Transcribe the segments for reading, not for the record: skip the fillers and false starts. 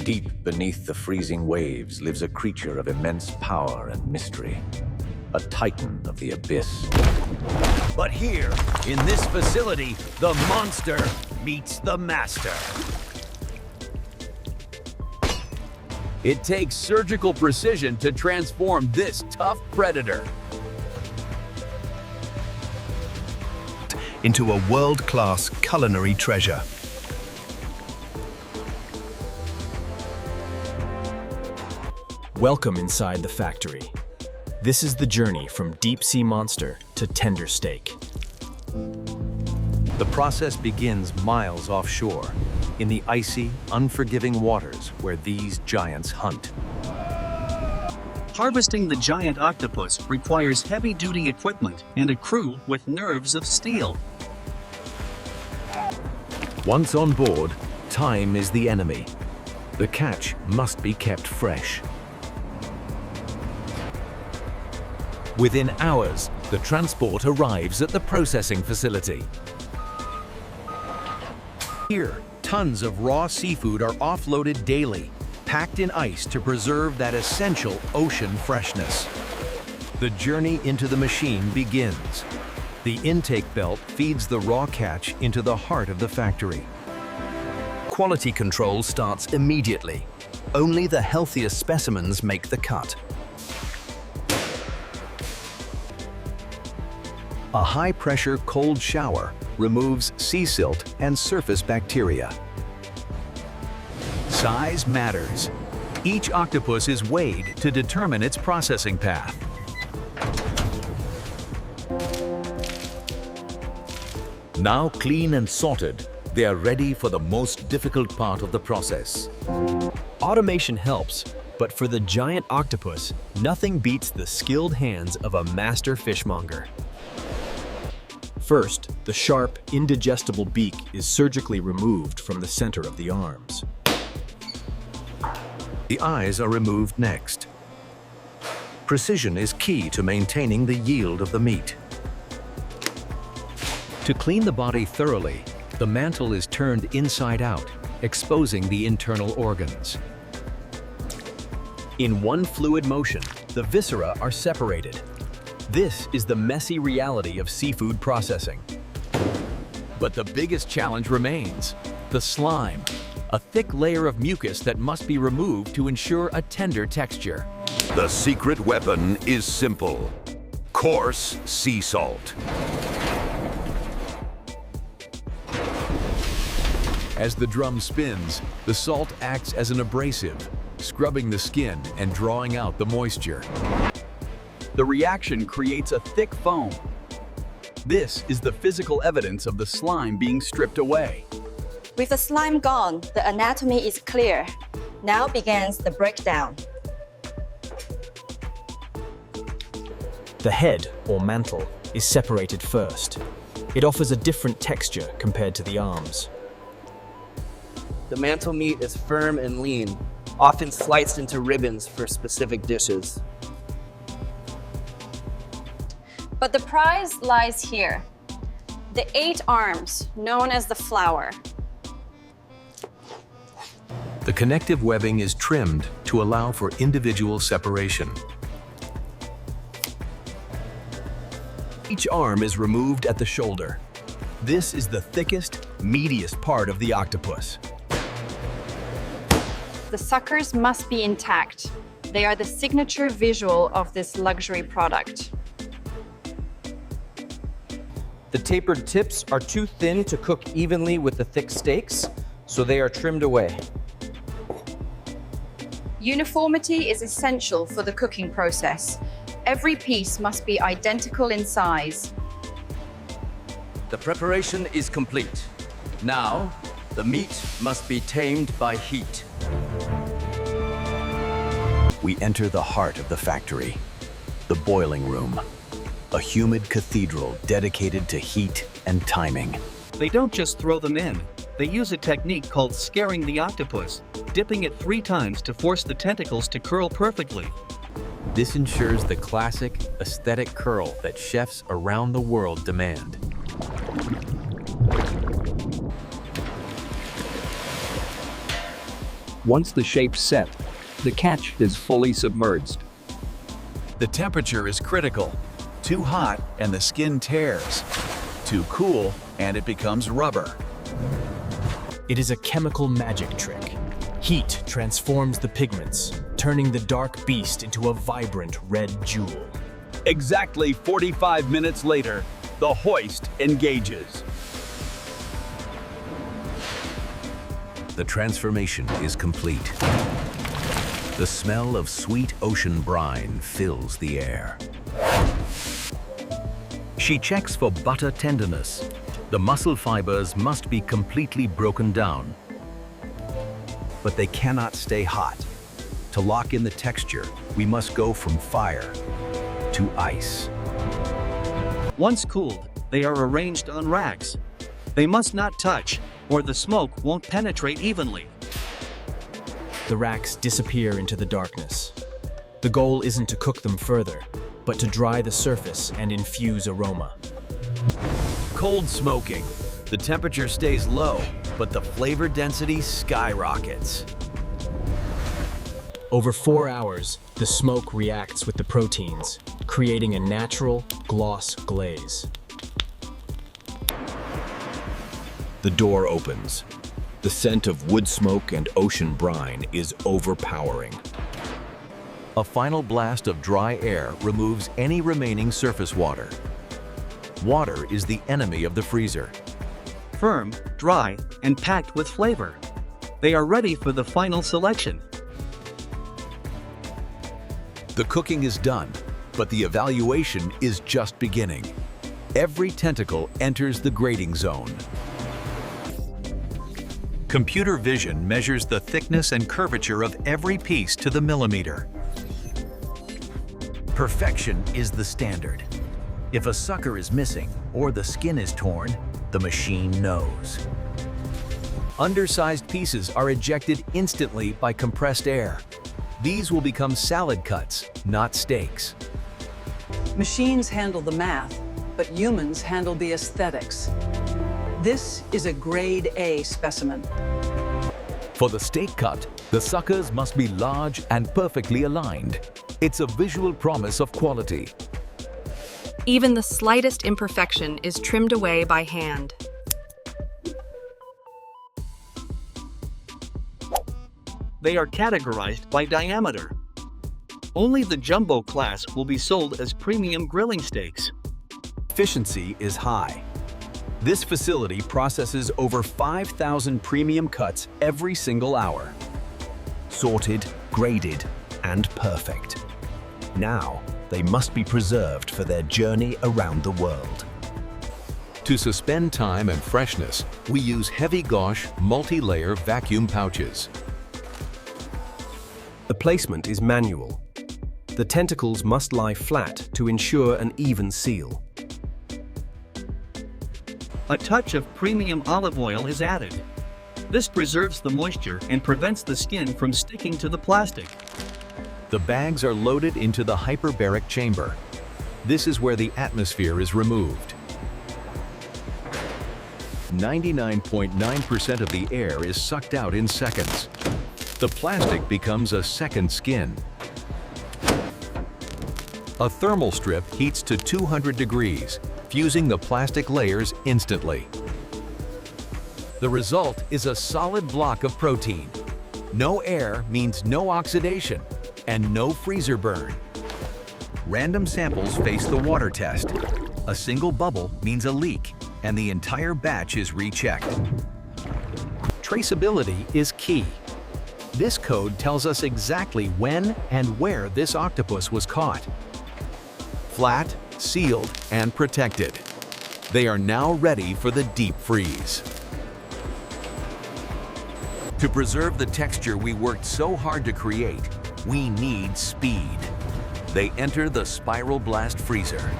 Deep beneath the freezing waves lives a creature of immense power and mystery, a titan of the abyss. But here, in this facility, the monster meets the master. It takes surgical precision to transform this tough predator into a world-class culinary treasure. Welcome inside the factory. This is the journey from deep-sea monster to tender steak. The process begins miles offshore, in the icy, unforgiving waters where these giants hunt. Harvesting the giant octopus requires heavy-duty equipment and a crew with nerves of steel. Once on board, time is the enemy. The catch must be kept fresh. Within hours, the transport arrives at the processing facility. Here, tons of raw seafood are offloaded daily, packed in ice to preserve that essential ocean freshness. The journey into the machine begins. The intake belt feeds the raw catch into the heart of the factory. Quality control starts immediately. Only the healthiest specimens make the cut. A high-pressure cold shower removes sea silt and surface bacteria. Size matters. Each octopus is weighed to determine its processing path. Now clean and sorted, they are ready for the most difficult part of the process. Automation helps, but for the giant octopus, nothing beats the skilled hands of a master fishmonger. First, the sharp, indigestible beak is surgically removed from the center of the arms. The eyes are removed next. Precision is key to maintaining the yield of the meat. To clean the body thoroughly, the mantle is turned inside out, exposing the internal organs. In one fluid motion, the viscera are separated. This is the messy reality of seafood processing. But the biggest challenge remains: the slime, a thick layer of mucus that must be removed to ensure a tender texture. The secret weapon is simple: coarse sea salt. As the drum spins, the salt acts as an abrasive, scrubbing the skin and drawing out the moisture. The reaction creates a thick foam. This is the physical evidence of the slime being stripped away. With the slime gone, the anatomy is clear. Now begins the breakdown. The head, or mantle, is separated first. It offers a different texture compared to the arms. The mantle meat is firm and lean, often sliced into ribbons for specific dishes. But the prize lies here. The 8 arms, known as the flower. The connective webbing is trimmed to allow for individual separation. Each arm is removed at the shoulder. This is the thickest, meatiest part of the octopus. The suckers must be intact. They are the signature visual of this luxury product. The tapered tips are too thin to cook evenly with the thick steaks, so they are trimmed away. Uniformity is essential for the cooking process. Every piece must be identical in size. The preparation is complete. Now, the meat must be tamed by heat. We enter the heart of the factory, the boiling room, a humid cathedral dedicated to heat and timing. They don't just throw them in. They use a technique called scaring the octopus, dipping it 3 times to force the tentacles to curl perfectly. This ensures the classic, aesthetic curl that chefs around the world demand. Once the shape's set, the catch is fully submerged. The temperature is critical. Too hot and the skin tears. Too cool and it becomes rubber. It is a chemical magic trick. Heat transforms the pigments, turning the dark beast into a vibrant red jewel. Exactly 45 minutes later, the hoist engages. The transformation is complete. The smell of sweet ocean brine fills the air. She checks for butter tenderness. The muscle fibers must be completely broken down. But they cannot stay hot. To lock in the texture, we must go from fire to ice. Once cooled, they are arranged on racks. They must not touch, or the smoke won't penetrate evenly. The racks disappear into the darkness. The goal isn't to cook them further, but to dry the surface and infuse aroma. Cold smoking. The temperature stays low, but the flavor density skyrockets. Over 4 hours, the smoke reacts with the proteins, creating a natural gloss glaze. The door opens. The scent of wood smoke and ocean brine is overpowering. A final blast of dry air removes any remaining surface water. Water is the enemy of the freezer. Firm, dry, and packed with flavor. They are ready for the final selection. The cooking is done, but the evaluation is just beginning. Every tentacle enters the grading zone. Computer vision measures the thickness and curvature of every piece to the millimeter. Perfection is the standard. If a sucker is missing or the skin is torn, the machine knows. Undersized pieces are ejected instantly by compressed air. These will become salad cuts, not steaks. Machines handle the math, but humans handle the aesthetics. This is a grade A specimen. For the steak cut, the suckers must be large and perfectly aligned. It's a visual promise of quality. Even the slightest imperfection is trimmed away by hand. They are categorized by diameter. Only the jumbo class will be sold as premium grilling steaks. Efficiency is high. This facility processes over 5,000 premium cuts every single hour. Sorted, graded, and perfect. Now, they must be preserved for their journey around the world. To suspend time and freshness, we use heavy gauche multi-layer vacuum pouches. The placement is manual. The tentacles must lie flat to ensure an even seal. A touch of premium olive oil is added. This preserves the moisture and prevents the skin from sticking to the plastic. The bags are loaded into the hyperbaric chamber. This is where the atmosphere is removed. 99.9% of the air is sucked out in seconds. The plastic becomes a second skin. A thermal strip heats to 200 degrees, fusing the plastic layers instantly. The result is a solid block of protein. No air means no oxidation and no freezer burn. Random samples face the water test. A single bubble means a leak, and the entire batch is rechecked. Traceability is key. This code tells us exactly when and where this octopus was caught. Flat, sealed, and protected. They are now ready for the deep freeze. To preserve the texture we worked so hard to create, we need speed. They enter the spiral blast freezer.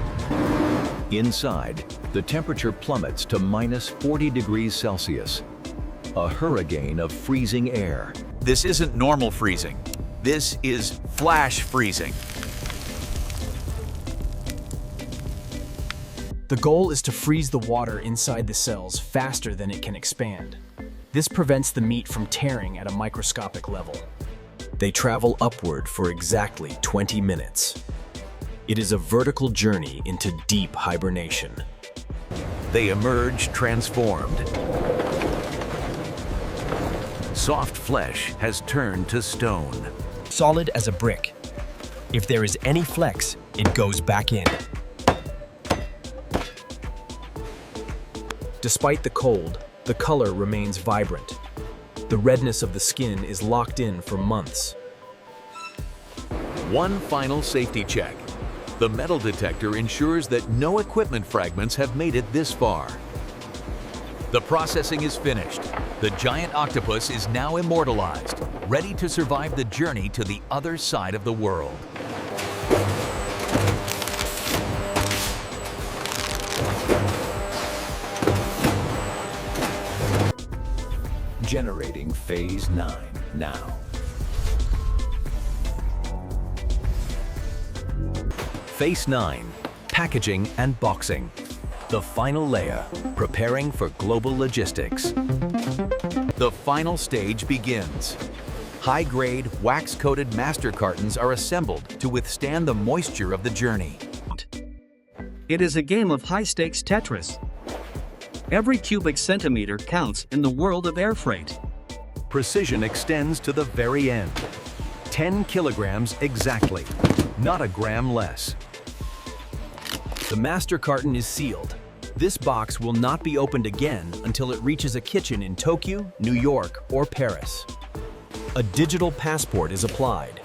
Inside, the temperature plummets to minus 40 degrees Celsius. A hurricane of freezing air. This isn't normal freezing. This is flash freezing. The goal is to freeze the water inside the cells faster than it can expand. This prevents the meat from tearing at a microscopic level. They travel upward for exactly 20 minutes. It is a vertical journey into deep hibernation. They emerge transformed. Soft flesh has turned to stone. Solid as a brick. If there is any flex, it goes back in. Despite the cold, the color remains vibrant. The redness of the skin is locked in for months. One final safety check. The metal detector ensures that no equipment fragments have made it this far. The processing is finished. The giant octopus is now immortalized, ready to survive the journey to the other side of the world. Generating Phase 9 now. Phase 9, packaging and boxing. The final layer, preparing for global logistics. The final stage begins. High-grade, wax-coated master cartons are assembled to withstand the moisture of the journey. It is a game of high-stakes Tetris. Every cubic centimeter counts in the world of air freight. Precision extends to the very end. 10 kilograms exactly, not a gram less. The master carton is sealed. This box will not be opened again until it reaches a kitchen in Tokyo, New York, or Paris. A digital passport is applied.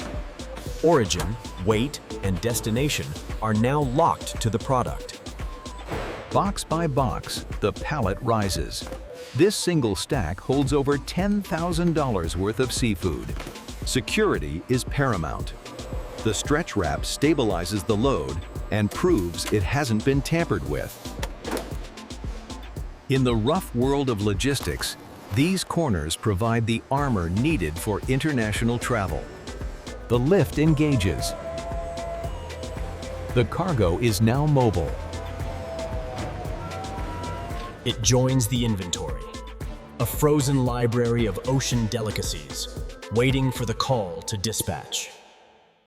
Origin, weight, and destination are now locked to the product. Box by box, the pallet rises. This single stack holds over $10,000 worth of seafood. Security is paramount. The stretch wrap stabilizes the load and proves it hasn't been tampered with. In the rough world of logistics, these corners provide the armor needed for international travel. The lift engages. The cargo is now mobile. It joins the inventory, a frozen library of ocean delicacies, waiting for the call to dispatch.